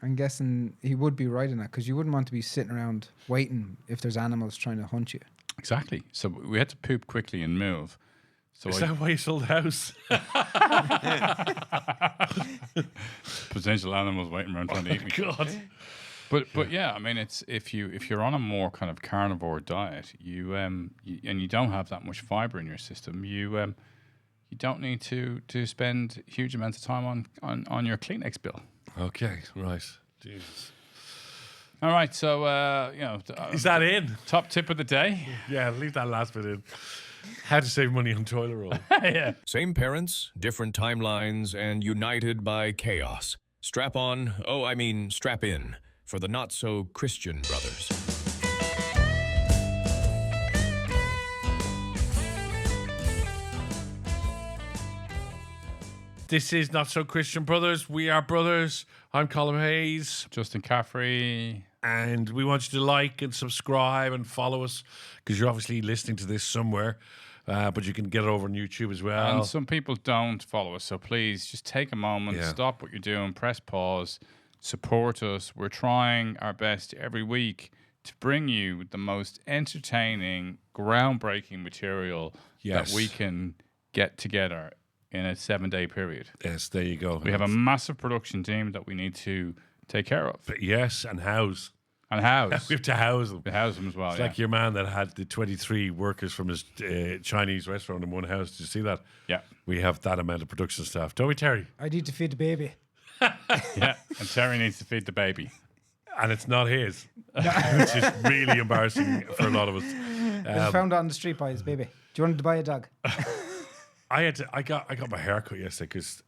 I'm guessing he would be right in that because you wouldn't want to be sitting around waiting if there's animals trying to hunt you. Exactly. So we had to poop quickly and move. So Is that why you sold the house? potential animals waiting around trying to eat me. God. But yeah, I mean, it's if you're on a more kind of carnivore diet, and you don't have that much fiber in your system, you don't need to spend huge amounts of time on your Kleenex bill. Okay, right. Jesus. All right, so Is that in? top tip of the day? Yeah, leave that last bit in. How to save money on toilet roll. Yeah. Same parents, different timelines, and united by chaos. Strap on, strap in, for the not-so-Christian brothers. This is Not So Christian Brothers. We are brothers. I'm Colm Hayes. Justin Caffrey. And we want you to like and subscribe and follow us because you're obviously listening to this somewhere. But you can get it over on YouTube as well. And some people don't follow us, so please just take a moment, stop what you're doing, press pause, support us. We're trying our best every week to bring you the most entertaining, groundbreaking material that we can get together in a 7-day period. Yes, there you go. We have a massive production team that we need to take care of. But yes, and house. And house. We have to house them. We house them as well, It's like your man that had the 23 workers from his Chinese restaurant in one house. Did you see that? Yeah. We have that amount of production staff. Don't we, Terry? I need to feed the baby. Yeah, and Terry needs to feed the baby. And it's not his, which is really embarrassing for a lot of us. I was found on the street by his baby. Do you want to buy a dog? I got my hair cut yesterday because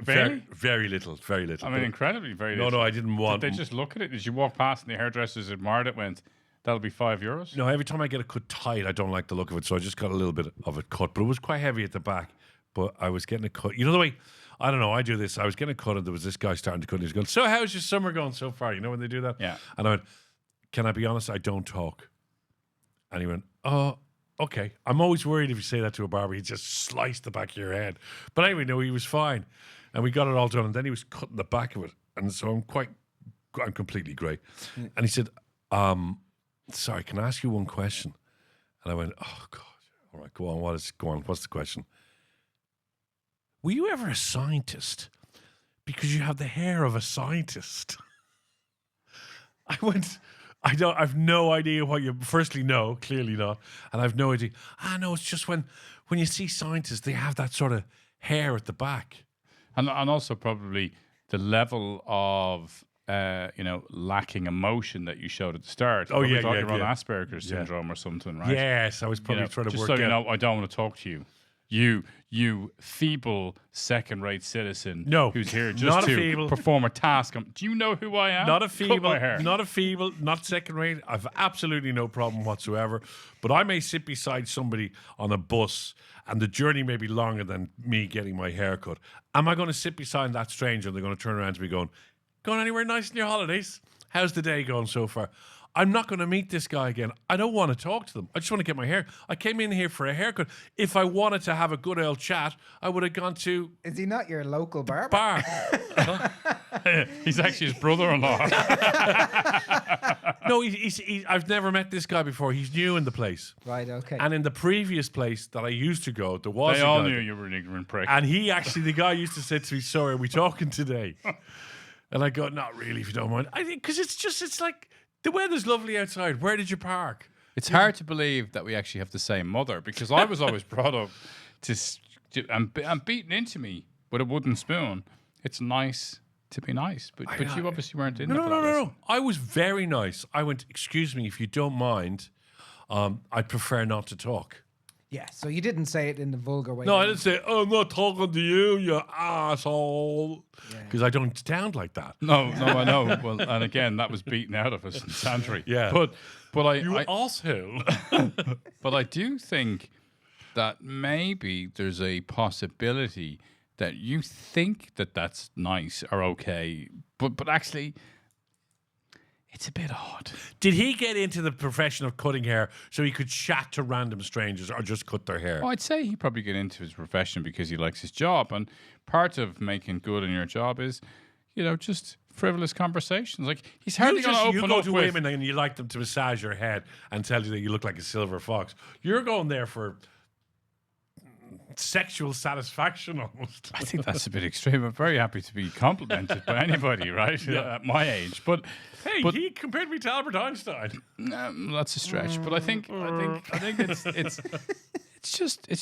Really? very little. I mean, incredibly very little. No, I didn't want. Did they just look at it? Did you walk past and the hairdressers admired it, went, that'll be €5? No, every time I get it cut tight, I don't like the look of it, so I just got a little bit of it cut. But it was quite heavy at the back. But I was getting it cut. You know the way, I don't know, I do this. I was getting it cut and there was this guy starting to cut and he's going, so how's your summer going so far? You know when they do that? Yeah. And I went, can I be honest? I don't talk. And he went, oh, okay. I'm always worried if you say that to a barber, he'd just slice the back of your head. But anyway, no, he was fine. And we got it all done. And then he was cutting the back of it. And so I'm completely grey. And he said, sorry, can I ask you one question? And I went, oh, God. All right, go on. What's the question? Were you ever a scientist? Because you have the hair of a scientist. I went, I've no idea what you, firstly, no, clearly not. And I've no idea. No, it's just when you see scientists, they have that sort of hair at the back. And also probably the level of, lacking emotion that you showed at the start. Oh, yeah, thought yeah, you were on yeah. Asperger's syndrome or something, right? Yes, I was probably trying to just work so out. you know, I don't want to talk to you. You feeble second-rate citizen who's here just to perform a task. Do you know who I am? Not a feeble, not second-rate. I've absolutely no problem whatsoever. But I may sit beside somebody on a bus and the journey may be longer than me getting my hair cut. Am I going to sit beside that stranger and they're going to turn around to me going anywhere nice in your holidays? How's the day going so far? I'm not going to meet this guy again. I don't want to talk to them. I just want to get my hair. I came in here for a haircut. If I wanted to have a good old chat, I would have gone to... Is he not your local barber? Bar. He's actually his brother-in-law. No, I've never met this guy before. He's new in the place. Right, okay. And in the previous place that I used to go, there was They a all guy knew you were an ignorant prick. And the guy used to say to me, sorry, are we talking today? And I go, not really, if you don't mind. I think, because it's like... The weather's lovely outside. Where did you park? It's hard to believe that we actually have the same mother because I was always brought up and beaten into me with a wooden spoon. It's nice to be nice, but you obviously weren't in No. I was very nice. I went, excuse me, if you don't mind, I'd prefer not to talk. Yeah, so you didn't say it in the vulgar way. No, I didn't say, I'm not talking to you, you asshole. Because I don't sound like that. No, I know. Well, and again, that was beaten out of us in Santry. Yeah. But you asshole. But I do think that maybe there's a possibility that you think that that's nice or okay, but actually... It's a bit odd. Did he get into the profession of cutting hair so he could chat to random strangers or just cut their hair? Well, I'd say he probably get into his profession because he likes his job. And part of making good in your job is, just frivolous conversations. Like he's hardly going to open You go up to with. women and you like them to massage your head and tell you that you look like a silver fox. You're going there for sexual satisfaction almost. I think that's a bit extreme. I'm very happy to be complimented by anybody, right? At my age, but Hey, he compared me to Albert Einstein. that's a stretch. But I think it's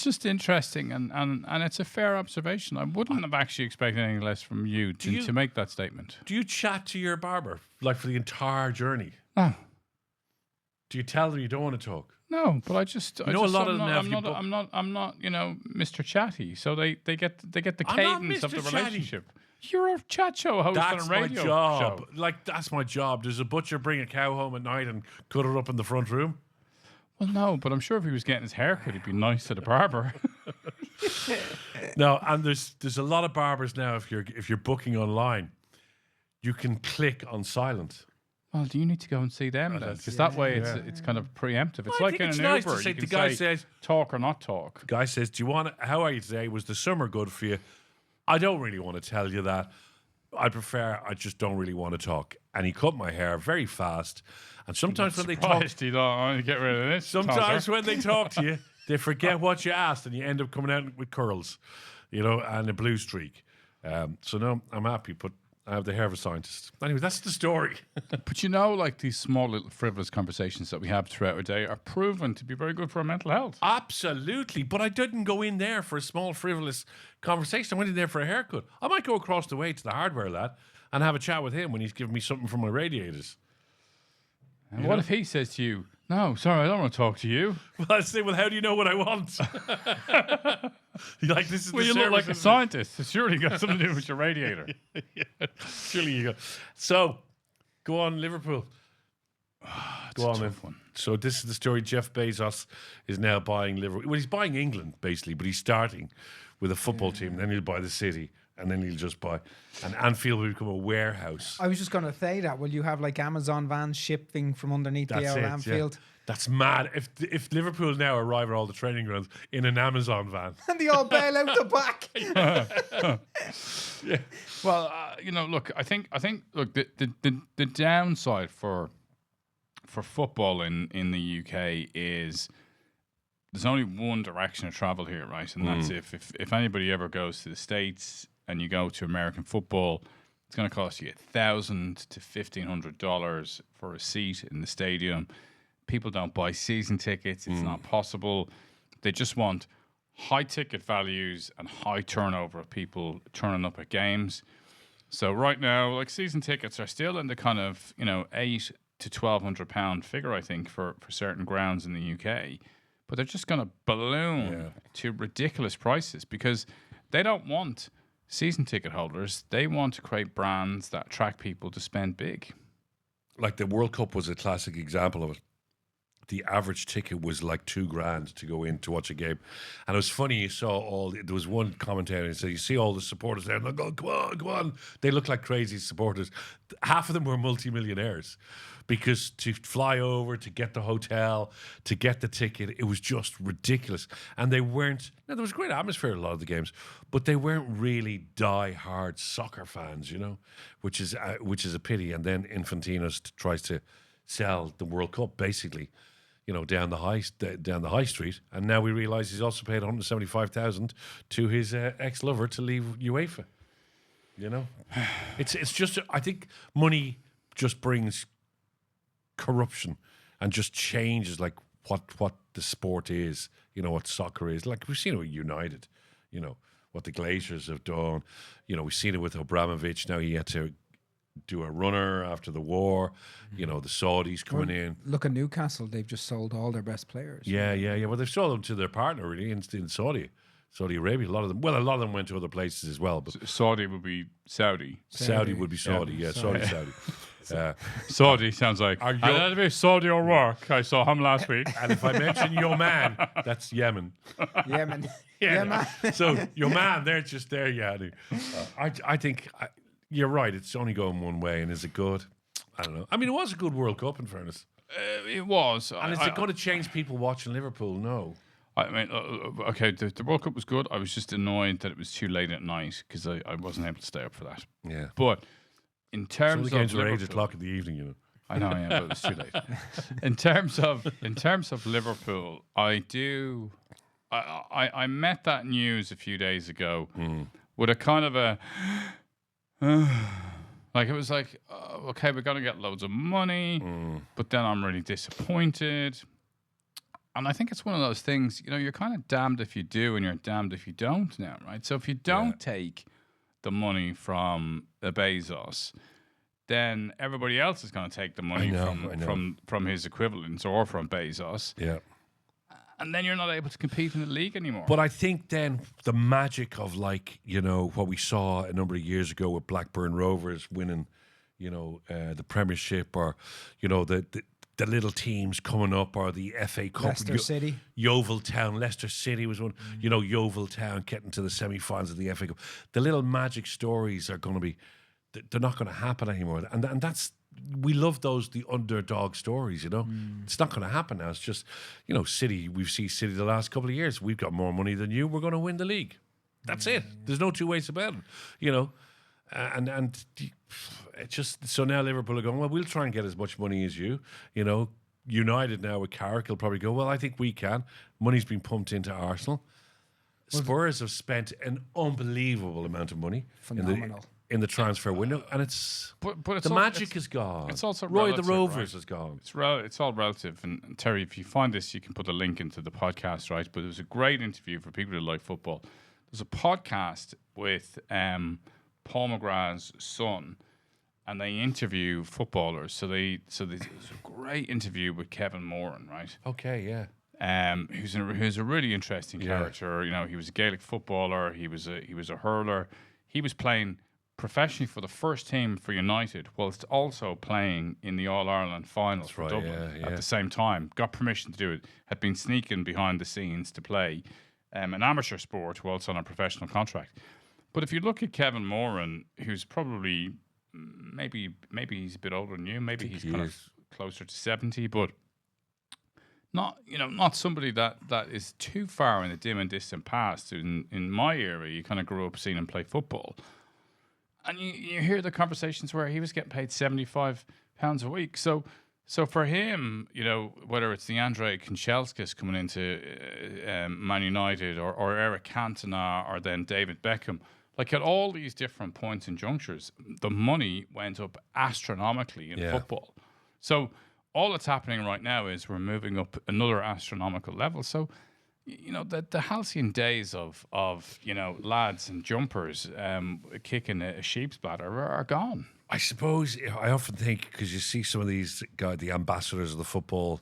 just interesting, and it's a fair observation. I wouldn't have actually expected anything less from you to make that statement. Do you chat to your barber like for the entire journey? No. Do you tell them you don't want to talk? No, but I'm not, Mr. Chatty. So they get the cadence of the Mr. Chatty. relationship. You're a chat show host That's on a radio my job. show. Like, that's my job. Does a butcher bring a cow home at night and cut it up in the front room? Well, no, but I'm sure if he was getting his haircut, he'd be nice to the barber. No, and there's a lot of barbers now. If you're booking online, you can click on silent. Well, do you need to go and see them then? Because that way it's kind of preemptive. It's like in an nice Uber. to say You the can guy say says talk or not talk. the guy says, "Do you want? How are you today? Was the summer good for you?" I don't really want to tell you that. I just don't really want to talk. And he cut my hair very fast. And sometimes when they talk, You don't want to get rid of this. sometimes tosser. when they talk to you, they forget what you asked, and you end up coming out with curls, and a blue streak. So no, I'm happy, but I have the hair of a scientist. Anyway, that's the story. But like these small little frivolous conversations that we have throughout our day are proven to be very good for our mental health. Absolutely, but I didn't go in there for a small frivolous conversation. I went in there for a haircut. I might go across the way to the hardware lad and have a chat with him when he's giving me something for my radiators. And what if he says to you, "No, sorry, I don't want to talk to you." Well, I say, well, how do you know what I want? You're like, this is Well, the you look like a service. scientist. It's surely got something to do with your radiator. Surely you go. So, go on, Liverpool. Go on, man. one. So this is the story. Jeff Bezos is now buying Liverpool. Well, he's buying England, basically, but he's starting with a football team. Then he'll buy the city. And then he'll just buy. And Anfield will become a warehouse. I was just going to say that. Will you have like Amazon vans shipping from underneath the old Anfield? Yeah. That's mad. If Liverpool now arrive at all the training grounds in an Amazon van. And they all bail out the back. Yeah. Well, look, I think, look, the downside for football in the UK is there's only one direction of travel here, right? And that's if anybody ever goes to the States and you go to American football, it's going to cost you $1,000 to $1,500 for a seat in the stadium. People don't buy season tickets. It's not possible. They just want high ticket values and high turnover of people turning up at games. So right now, like season tickets are still in the kind of, £800 to £1,200 figure, I think, for certain grounds in the UK. But they're just going to balloon to ridiculous prices because they don't want season ticket holders. They want to create brands that attract people to spend big. Like the World Cup was a classic example of it. The average ticket was like $2,000 to go in to watch a game. And it was funny, you saw there was one commentator who said, you see all the supporters there, and they go, come on. They look like crazy supporters. Half of them were multimillionaires because to fly over, to get the hotel, to get the ticket, it was just ridiculous. And they weren't, now there was a great atmosphere at a lot of the games, but they weren't really die-hard soccer fans, which is a pity. And then Infantino tries to sell the World Cup, basically, down the high street, and now we realise he's also paid 175,000 to his ex-lover to leave UEFA. It's just, I think money just brings corruption and just changes like what the sport is. What soccer is. Like we've seen it with United. What the Glazers have done. We've seen it with Abramovich. Now he had to do a runner after the war. The Saudis coming in. Look at Newcastle. They've just sold all their best players. Yeah. Well, they've sold them to their partner, really, in Saudi Arabia. A lot of them went to other places as well. But Saudi would be Saudi. Saudi would be Saudi. Yeah, Saudi. Saudi sounds like, and that'd be Saudi or work. I saw him last week. And if I mention your man, that's Yemen. Yemen. Yeah, man. So your man, they're just there, yeah. I think you're right. It's only going one way, and is it good? I don't know. I mean, it was a good World Cup, in fairness. It was. And is it going to change people watching Liverpool? No. I mean, okay, the World Cup was good. I was just annoyed that it was too late at night because I wasn't able to stay up for that. Yeah. But in Some terms of the games of were 8 Liverpool, o'clock in the evening, you know. I know, yeah, but it was too late. In terms of Liverpool, I met that news a few days ago with a kind of a like it was like, okay, we're gonna get loads of money, but then I'm really disappointed. And I think it's one of those things, you know, you're kind of damned if you do and you're damned if you don't now, right? So if you don't take the money from the Bezos, then everybody else is going to take the money from his equivalents or from Bezos. Yeah. And then you're not able to compete in the league anymore. But I think then the magic of, like, you know, what we saw a number of years ago with Blackburn Rovers winning, you know, the Premiership, or, you know, the little teams coming up, or the FA Cup. Leicester City. Yeovil Town. Leicester City was one. You know, Yeovil Town getting to the semi-finals of the FA Cup. The little magic stories are going to be, they're not going to happen anymore. And that's, we love the underdog stories, you know. It's not going to happen now. It's just, you know, City, we've seen City the last couple of years. We've got more money than you. We're going to win the league. That's it. There's no two ways about it, you know. And it just, so now Liverpool are going, well, we'll try and get as much money as you, you know. United now with Carrick will probably go, well, I think we can. Money's been pumped into Arsenal. Spurs have spent an unbelievable amount of money. Phenomenal. In the transfer window, and it's but the magic is gone. It's also Roy relative, the Rovers right? is gone. It's all relative. And Terry, if you find this, you can put a link into the podcast, right? But it was a great interview for people who like football. There's a podcast with Paul McGrath's son, and they interview footballers. So there's a great interview with Kevin Moran, right? Okay, yeah. Who's a really interesting character. You know, he was a Gaelic footballer. He was a hurler. He was playing professionally for the first team for United, whilst also playing in the All-Ireland finals for Dublin at the same time. Got permission to do it. Had been sneaking behind the scenes to play an amateur sport whilst on a professional contract. But if you look at Kevin Moran, who's probably maybe he's a bit older than you, maybe he's kind of closer to 70, but not somebody that is too far in the dim and distant past. In my era, you kind of grew up seeing him play football. And you hear the conversations where he was getting paid £75 a week. So for him, you know, whether it's the Andrei Kanchelskis coming into Man United, or Eric Cantona, or then David Beckham, like at all these different points and junctures, the money went up astronomically in football. So all that's happening right now is we're moving up another astronomical level. So, you know, the halcyon days of you know, lads and jumpers kicking a sheep's bladder are gone. I suppose, I often think, because you see some of these guys, the ambassadors of the football,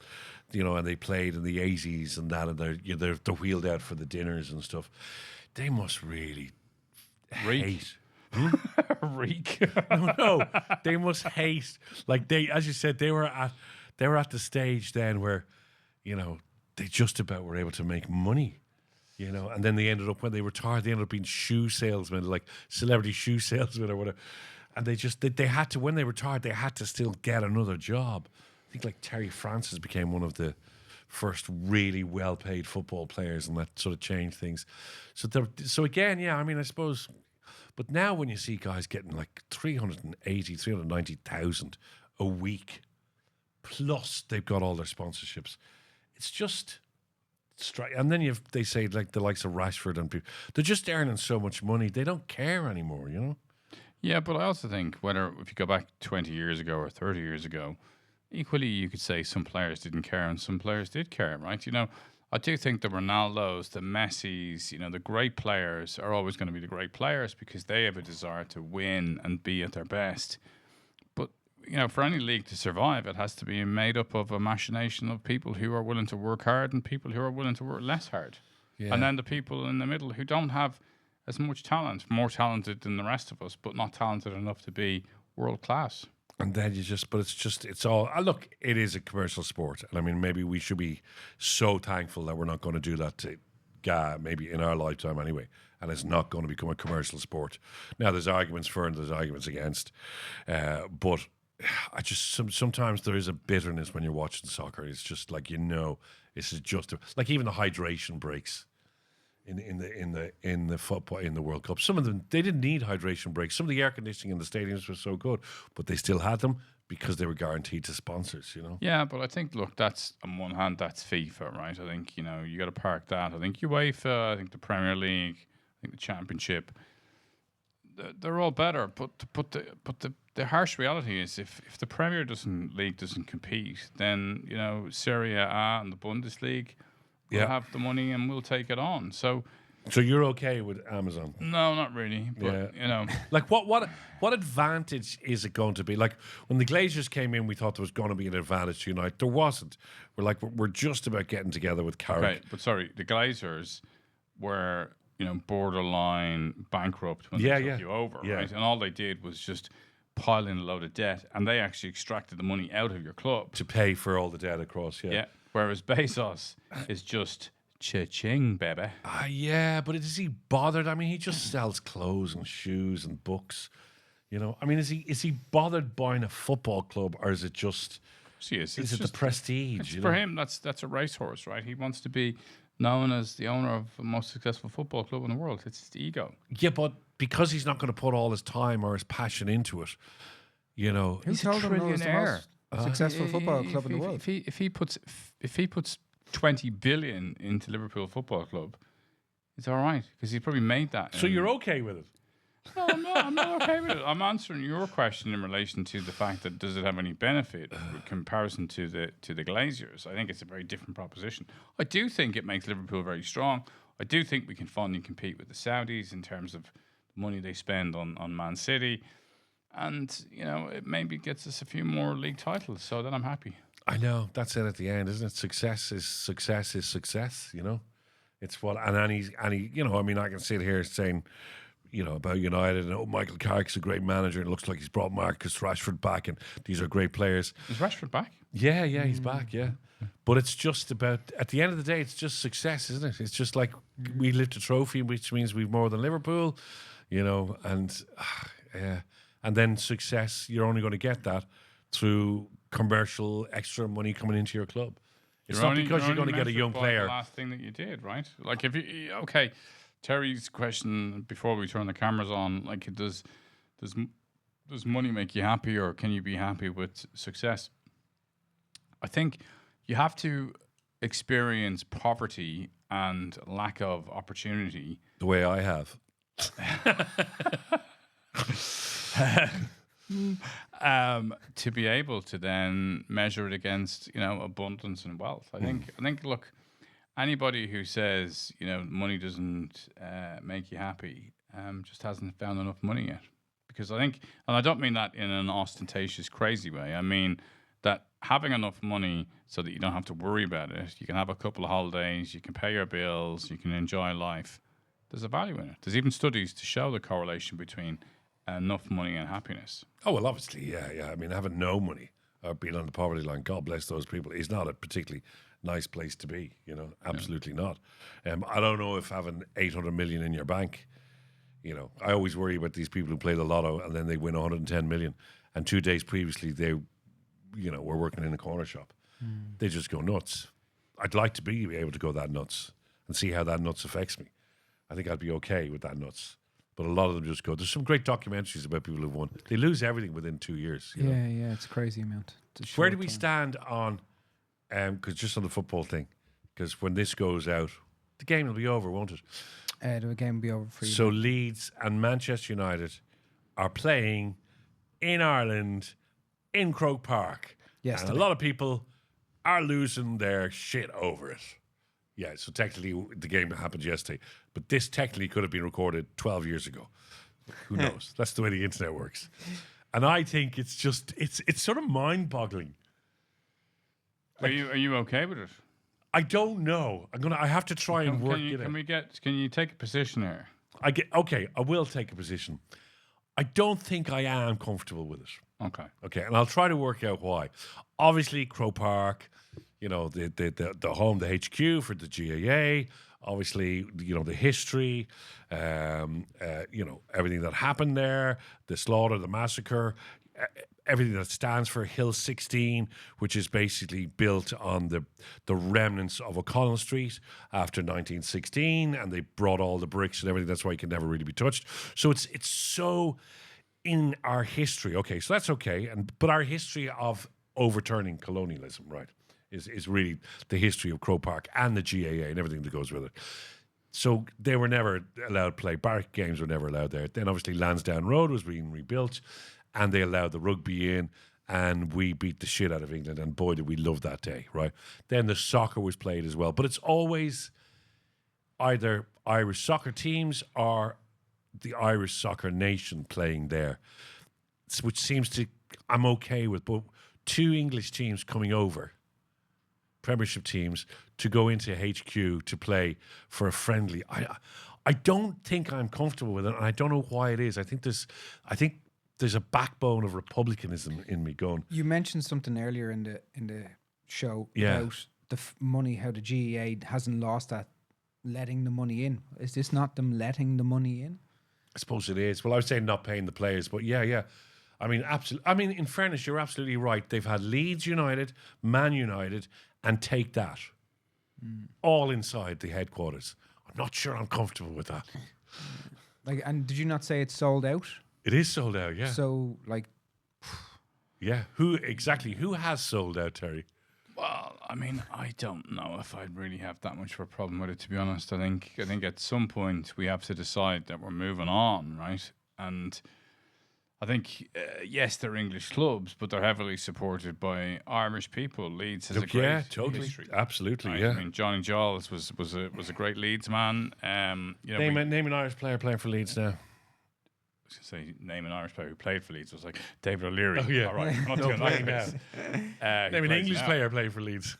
you know, and they played in the 80s and that, and they're wheeled out for the dinners and stuff. They must really hate. Reek. No, they must hate. Like, they, as you said, they were at the stage then where, you know, they just about were able to make money, you know, and then they ended up, when they retired, they ended up being shoe salesmen, like celebrity shoe salesmen or whatever. And they had to, when they retired, they had to still get another job. I think like Terry Francis became one of the first really well-paid football players, and that sort of changed things. So again, yeah, I mean, I suppose, but now when you see guys getting like 390,000 a week, plus they've got all their sponsorships, it's just and then they say, like, the likes of Rashford and people, they're just earning so much money, they don't care anymore, you know? Yeah, but I also think if you go back 20 years ago or 30 years ago, equally you could say some players didn't care and some players did care, right? You know, I do think the Ronaldos, the Messis, you know, the great players are always going to be the great players because they have a desire to win and be at their best. But, you know, for any league to survive, it has to be made up of a machination of people who are willing to work hard and people who are willing to work less hard. Yeah. And then the people in the middle who don't have as much talent, more talented than the rest of us, but not talented enough to be world class. And then it's all, look, it is a commercial sport. And I mean, maybe we should be so thankful that we're not going to do that to maybe in our lifetime anyway. And it's not going to become a commercial sport. Now, there's arguments for and there's arguments against. But I just, sometimes there is a bitterness when you're watching soccer. It's just like, you know, this is just, like even the hydration breaks. in the football in the World Cup. Some of them they didn't need hydration breaks. Some of the air conditioning in the stadiums was so good, but they still had them because they were guaranteed to sponsors. Yeah, but I think look, that's on one hand that's FIFA, right? I think you got to park that. I think UEFA, I think the Premier League, I think the Championship. They're all better, but the harsh reality is if the Premier League doesn't compete, then Serie A and the Bundesliga will have the money and we'll take it on. So you're okay with Amazon? No, not really. But like what advantage is it going to be? Like when the Glazers came in, we thought there was going to be an advantage to United. There wasn't. We're just about getting together with Carrick. Okay, but sorry, the Glazers were borderline bankrupt when they took you over, right? And all they did was just pile in a load of debt, and they actually extracted the money out of your club to pay for all the debt across. Yeah. Whereas Bezos is just cha-ching, baby. Yeah, but is he bothered? I mean, he just sells clothes and shoes and books. I mean, is he bothered buying a football club, or is it just? Is it the prestige? For him, that's a racehorse, right? He wants to be known as the owner of the most successful football club in the world. It's his ego. Yeah, but because he's not going to put all his time or his passion into it, Who told him it was the most successful football club in the world? If he puts 20 billion into Liverpool Football Club, it's all right because he probably made that. So you're okay with it? No, I'm not okay with it. I'm answering your question in relation to the fact that does it have any benefit in comparison to the Glazers. I think it's a very different proposition. I do think it makes Liverpool very strong. I do think we can finally compete with the Saudis in terms of the money they spend on Man City. And, it maybe gets us a few more league titles. So then I'm happy. I know. That's it at the end, isn't it? Success is success. It's what, and he, I mean, I can sit here saying, about United and Michael Carrick's a great manager and it looks like he's brought Marcus Rashford back and these are great players. Is Rashford back? Yeah, he's back, yeah. But it's just about, at the end of the day, it's just success, isn't it? It's just like we lift a trophy, which means we've more than Liverpool, and then success, you're only going to get that through commercial extra money coming into your club. It's not because you're going to get a young player. The last thing that you did, right? Like okay, Terry's question before we turn the cameras on, like does money make you happy, or can you be happy with success? I think you have to experience poverty and lack of opportunity the way I have. To be able to then measure it against abundance and wealth. I think look, anybody who says money doesn't make you happy just hasn't found enough money yet. Because I think, and I don't mean that in an ostentatious, crazy way. I mean that having enough money so that you don't have to worry about it, you can have a couple of holidays, you can pay your bills, you can enjoy life. There's a value in it. There's even studies to show the correlation between enough money and happiness. Oh, well, obviously, yeah. I mean, having no money or being on the poverty line, God bless those people, is not a particularly nice place to be, absolutely not. I don't know if having 800 million in your bank, I always worry about these people who play the lotto and then they win 110 million. And 2 days previously, they, were working in a corner shop. They just go nuts. I'd like to be able to go that nuts and see how that nuts affects me. I think I'd be okay with that nuts. But a lot of them just go. There's some great documentaries about people who've won. They lose everything within 2 years. Yeah, it's a crazy amount. Where do we stand on, because just on the football thing, because when this goes out, the game will be over, won't it? The game will be over for you. So Leeds and Manchester United are playing in Ireland, in Croke Park. Yes, and a lot of people are losing their shit over it. Yeah, so technically the game happened yesterday, but this technically could have been recorded 12 years ago. Who knows? That's the way the internet works. And I think it's just, it's sort of mind-boggling. Are you okay with it? I don't know. I have to try and work it out. Can you take a position here? Okay, I will take a position. I don't think I am comfortable with it. Okay, and I'll try to work out why. Obviously, Croke Park, the home, the HQ for the GAA, obviously, the history, everything that happened there, the slaughter, the massacre, everything that stands for Hill 16, which is basically built on the remnants of O'Connell Street after 1916, and they brought all the bricks and everything. That's why it can never really be touched. So it's so in our history. Okay, so that's okay, but our history of overturning colonialism, right, is really the history of Croke Park and the GAA and everything that goes with it. So they were never allowed to play. Barrack games were never allowed there. Then obviously Lansdowne Road was being rebuilt, and they allowed the rugby in, and we beat the shit out of England, and boy, did we love that day, right? Then the soccer was played as well. But it's always either Irish soccer teams or the Irish soccer nation playing there, which seems to, I'm okay with, but 2 English teams coming over, Premiership teams, to go into HQ to play for a friendly. I don't think I'm comfortable with it, and I don't know why it is. I think there's a backbone of republicanism in me going. You mentioned something earlier in the show Yeah. about the money, how the GEA hasn't lost that letting the money in. Is this not them letting the money in? I suppose it is. Well, I was saying not paying the players, but yeah. I mean, absolutely. I mean, in fairness, you're absolutely right. They've had Leeds United, Man United, and Take That, all inside the headquarters. I'm not sure I'm comfortable with that. Like, and did you not say it's sold out? It is sold out, yeah. So, like, Yeah. Who has sold out, Terry? Well, I mean, I don't know if I'd really have that much of a problem with it, to be honest. I think at some point we have to decide that we're moving on, right? And I think, yes, they're English clubs, but they're heavily supported by Irish people. Leeds has a great history. Absolutely, Right? yeah. I mean, Johnny Giles was a great Leeds man. Name an Irish player playing for Leeds now. I was going to say, name an Irish player who played for Leeds. I was like, David O'Leary. Oh, yeah. All right. I'm not No, doing playing that. now. Name an English player playing for Leeds.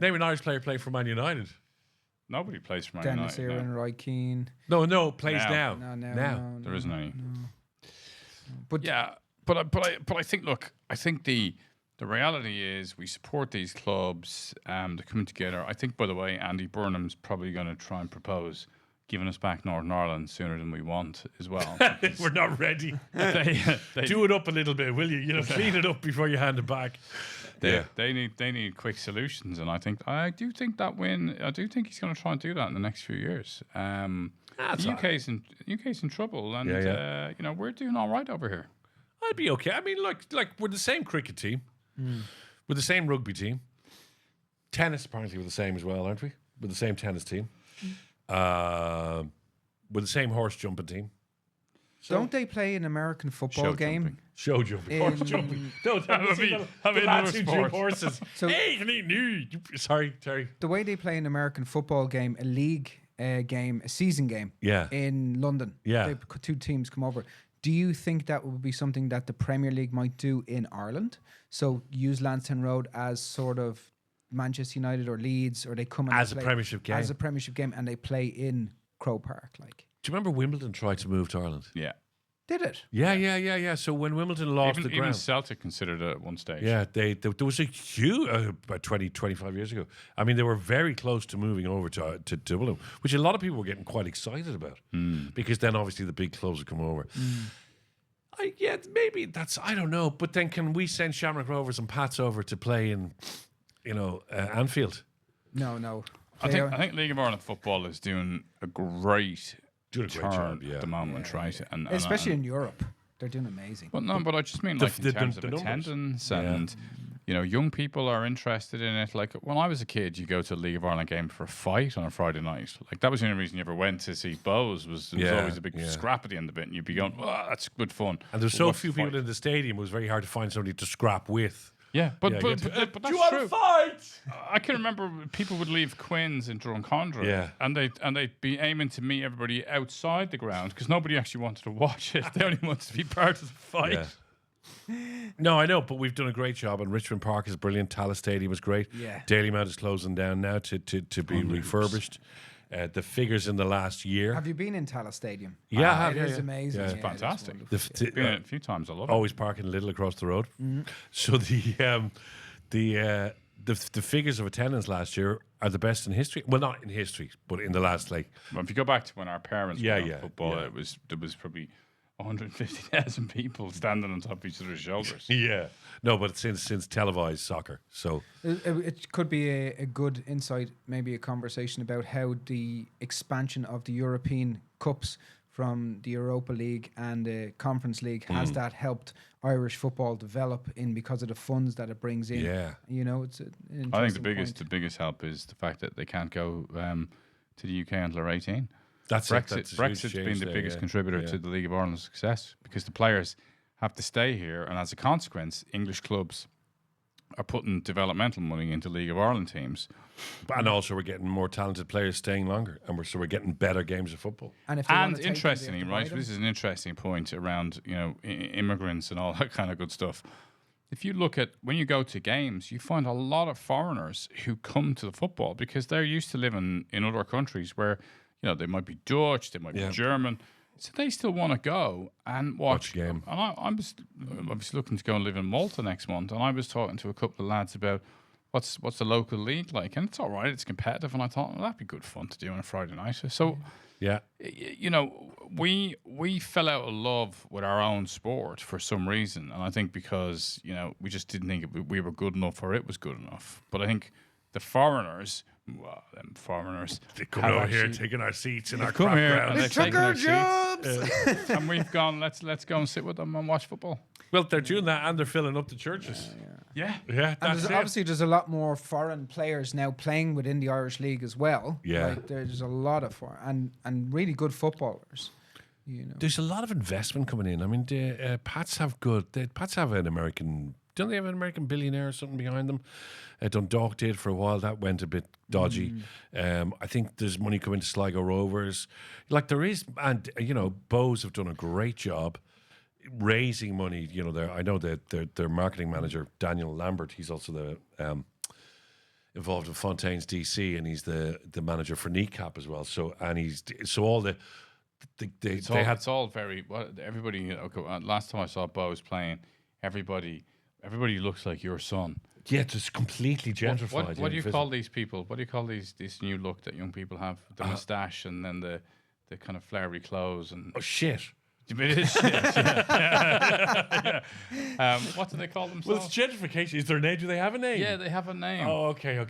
Name an Irish player playing for Man United. Nobody plays for Man Dennis United. Aaron, Roy Keane. No, plays now. No. There isn't any. But Yeah, but I think, look, I think the reality is we support these clubs. They're coming together. I think, by the way, Andy Burnham's probably going to try and propose giving us back Northern Ireland sooner than we want as well. We're not ready. they Do it up a little bit, will you? You know, clean it up before you hand it back. They need quick solutions, and I do think he's going to try and do that in the next few years. The UK's in trouble, and you know, we're doing all right over here. I'd be okay. I mean, like we're the same cricket team, we're the same rugby team, tennis apparently we're the same as well, aren't we? We're the same tennis team. We're the same horse jumping team. So don't they play an American football game? Show jumping, horse jumping. No, that would be the lads who jump horses. So- hey, can you new? Sorry, Terry. The way they play an American football game, a league game, a season game, Yeah. in London. Yeah. They, 2 teams come over. Do you think that would be something that the Premier League might do in Ireland? So use Lansdowne Road as sort of Manchester United or Leeds, or they come and As a play Premiership game. as a Premiership game, and they play in Croke Park. Like, Do you remember Wimbledon tried to move to Ireland? Yeah, did it? Yeah. So when Wimbledon lost the even ground, Celtic considered it at one stage. yeah, there was a huge about 20, 25 years ago. I mean, they were very close to moving over to Dublin, which a lot of people were getting quite excited about because then obviously the big clubs would come over. Maybe that's, I don't know. But then can we send Shamrock Rovers and Pats over to play in, Anfield? No. I think League of Ireland football is doing a great Doing a great turn job, yeah. at the moment, right? And especially in Europe, they're doing amazing. But I just mean like in terms of numbers. attendance and young people are interested in it. Like when I was a kid, you go to a League of Ireland game for a fight on a Friday night. Like that was the only reason you ever went to see Bows. Was always a big scrap at the end of it, and you'd be going, "Oh, that's good fun." And there's so few people in the stadium, it was very hard to find somebody to scrap with. Yeah, but Do that's you want true. to fight? I can remember people would leave Quinn's in Drumcondra, and they'd be aiming to meet everybody outside the ground because nobody actually wanted to watch it. They only wanted to be part of the fight. Yeah. No, I know, but we've done a great job, and Richmond Park is brilliant. Tallaght Stadium is great. Yeah. Dalymount is closing down now to be refurbished. The figures in the last year. Have you been in Tallaght Stadium? Yeah, I have, it is yeah. amazing. Yeah. Yeah, It's fantastic. it is wonderful. Been in it a few times. I love it. Always parking Little across the road. So the figures of attendance last year are the best in history. Well, not in history, but in the last Well, if you go back to when our parents Yeah, were yeah, on football, yeah. there was probably 150,000 people standing on top of each other's shoulders. Yeah. No, but since televised soccer. So It could be a good insight, maybe a conversation about how the expansion of the European Cups from the Europa League and the Conference League, has that helped Irish football develop in because of the funds that it brings in? Yeah. You know, it's an interesting I think point. the biggest help is the fact that they can't go to the UK until they're 18. That's Brexit's been the biggest contributor to the League of Ireland's success, because the players have to stay here, and as a consequence, English clubs are putting developmental money into League of Ireland teams. And also, we're getting more talented players staying longer, and we're getting better games of football. And if they want to take them, they interestingly, have to right, buy them. this is an interesting point around immigrants and all that kind of good stuff. If you look at when you go to games, you find a lot of foreigners who come to the football because they're used to living in other countries where they might be Dutch, they might be German. So they still want to go and watch a game. And I was obviously looking to go and live in Malta next month, and I was talking to a couple of lads about what's the local league like, and it's all right, it's competitive, and I thought, well, that'd be good fun to do on a Friday night. So, we fell out of love with our own sport for some reason, and I think because we just didn't think we were good enough or it was good enough. But I think the foreigners. Well, them foreigners. They come over here taking our seats in our come here and grounds. they've taken our jobs, and we've gone. Let's go and sit with them and watch football. Well, they're doing that, and they're filling up the churches. Yeah. Yeah, And that's it. obviously, there's a lot more foreign players now playing within the Irish League as well. Yeah. Like, there's a lot of and really good footballers. There's a lot of investment coming in. I mean, the Pats have Pats have an American. Don't they have an American billionaire or something behind them? Dundalk did for a while. That went a bit dodgy. I think there's money coming to Sligo Rovers. Like there is, and Bose have done a great job raising money. I know that their marketing manager Daniel Lambert. He's also the involved in Fontaine's DC, and he's the manager for Kneecap as well. So all the. It's all very everybody. Last time I saw Bose playing, everybody looks like your son. Yeah, it's just completely gentrified. What do you call these people? What do you call this new look that young people have? The moustache and then the kind of flowery clothes and shit. It is shit. Yeah. What do they call themselves? Well, it's gentrification. Is there a name? Do they have a name? Yeah, they have a name. Oh, okay.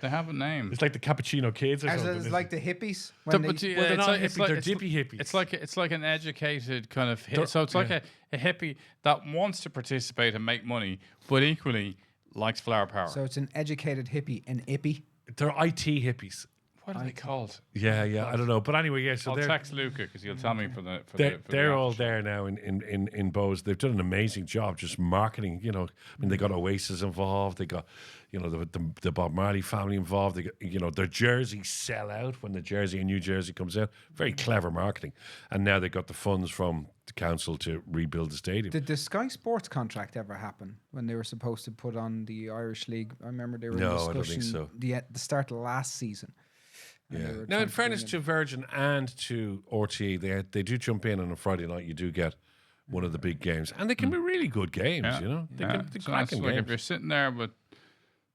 They have a name. It's like the Cappuccino Kids or something. It's like the hippies. They're not hippies. They're dippy hippies. It's like an educated kind of so it's like a hippie that wants to participate and make money, but equally likes flower power. So it's an educated hippie, an ippie. They're IT hippies. What are they called? Yeah, I don't know. But anyway, yeah. So I'll text Luca because he'll tell me for the. They're all there now in Bose. They've done an amazing job just marketing. I mean, they got Oasis involved. They got, the Bob Marley family involved. They got, their jerseys sell out when the jersey in New Jersey comes out. Very clever marketing. And now they got the funds from the council to rebuild the stadium. Did the Sky Sports contract ever happen when they were supposed to put on the Irish League? I remember they were in discussion. I don't think so. The start of last season. Yeah. Now, in fairness to Virgin and to RTE, they do jump in on a Friday night. You do get one of the big games, and they can be really good games. They can be cracking games. If you're sitting there with,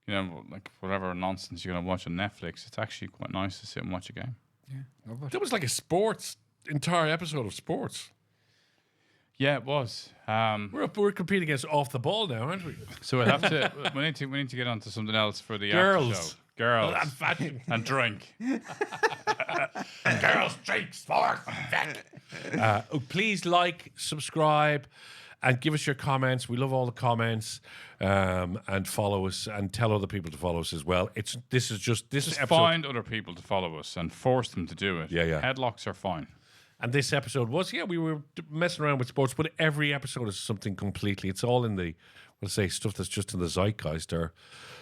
like whatever nonsense you're going to watch on Netflix, it's actually quite nice to sit and watch a game. Yeah, love it. That was like a entire episode of sports. Yeah, it was. We're competing against off the ball now, aren't we? So we'll have to. we need to get on to something else for the Girls. after show. Girls and drink. Girls drink sports. Please like, subscribe, and give us your comments. We love all the comments. And follow us and tell other people to follow us as well. This episode. Find other people to follow us and force them to do it. Yeah. Headlocks are fine. And this episode was, we were messing around with sports, but every episode is something completely. It's all in the, stuff that's just in the zeitgeist or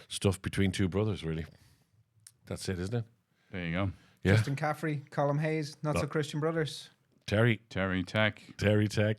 stuff between two brothers, really. That's it, isn't it? There you go. Yeah. Justin Caffrey, Colm Hayes, Not So Christian Brothers. Terry Tech. Terry Tech.